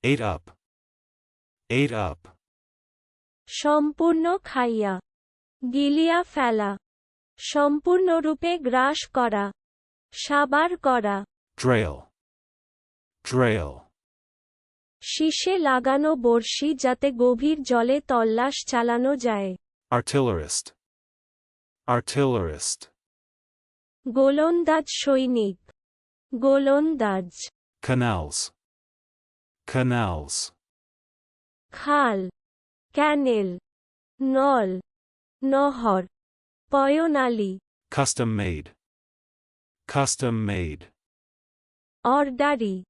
Ate up. Ate up. সম্পূর্ণ খাইয়া, গিলিয়া ফেলা, সম্পূর্ণরূপে গ্রাস করা, সাবার করা। Drail. Drail. শীষে লাগানো বড়শি যাতে গভীর জলে তল্লাশ চালানো যায়। Artillerist. Artillerist. গোলন্দাজ সৈনিক, গোলন্দাজ। Canals. Canals. খাল, ক্যানেল, নল, নহর, পয়নালী। Custom made. Custom made. অর্ডারি,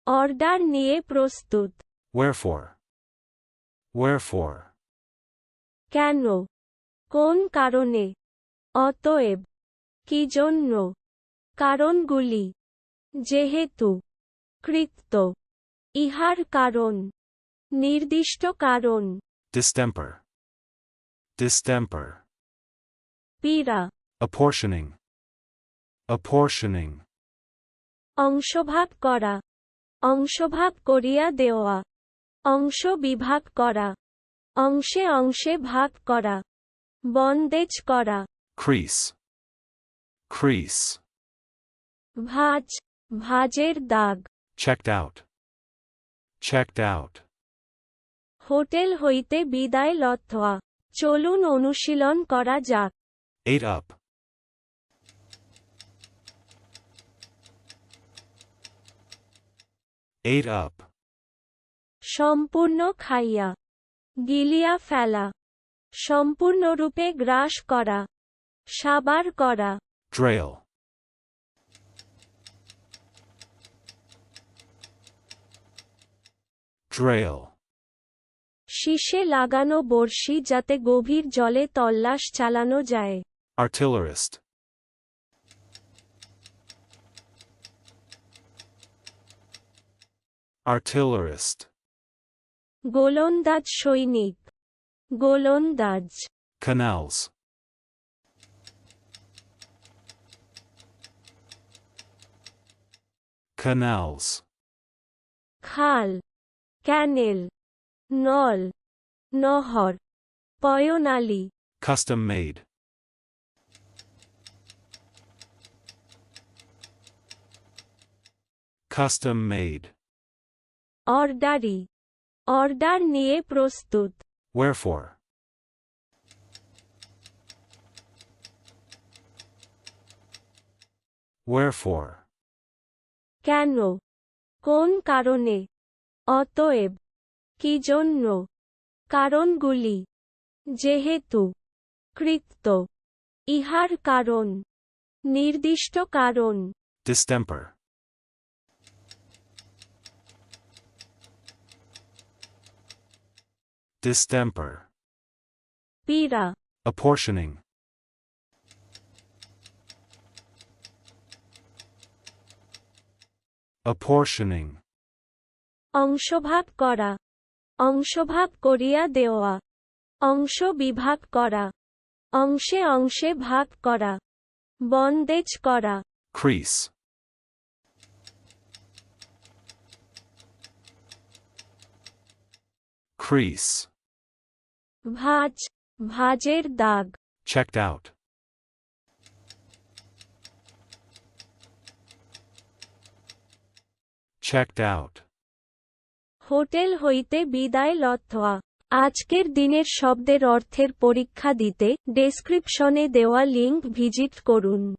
অর্ডার নিয়ে প্রস্তুত। Wherefore. Wherefore. কেন, কোন কারণে, অতএব, কি জন্য, কারণগুলি, যেহেতু, কৃত্য, ইহার কারণ, নির্দিষ্ট কারণ। Distemper. Distemper. পীড়া, Apportioning. Apportioning. অংশভাগ করা, অংশভাগ করিয়া দেওয়া, অংশ বিভাগ করা, অংশে অংশে ভাগ করা, বন্দেজ করা। Crease. Crease. ভাঁজ, ভাঁজের দাগ। Checked out. Checked out. Hotel হইতে বিদায় লত্থা, চলুন অনুশীলন করা যাক। Ate up. Ate up. সম্পূর্ণ খাইয়া, গিলিয়া ফেলা, সম্পূর্ণরূপে গ্রাস করা, সাবার করা। Drail. Drail. শীষে লাগানো বড়শি যাতে গভীর জলে তল্লাশ চালানো যায়। Artillerist. Artillerist. গোলন্দাজ সৈনিক, গোলন্দাজ। Canals. Canals. খাল, ক্যানেল, নল, নহর, পয়নালী। Custom made. Custom made. অর্ডারি, অর্ডার নিয়ে প্রস্তুত। Wherefore. Wherefore. কেন, কোন কারণে, অতএব, কি জন্য, কারণগুলি, যেহেতু, কৃত্য, ইহার কারণ, নির্দিষ্ট কারণ। Distemper. Distemper. পীড়া, Apportioning. Apportioning. অংশভাগ করা, অংশভাগ করিয়া দেওয়া, অংশ বিভাগ করা, অংশে অংশে ভাগ করা, বন্দেজ করা। Crease. Crease. ভাঁজ, ভাঁজের দাগ। Checked out. Checked out. Hotel হইতে বিদায় লত্থা। আজকের দিনের শব্দের অর্থের পরীক্ষা দিতে ডেসক্রিপশনে দেওয়া লিংক ভিজিট করুন।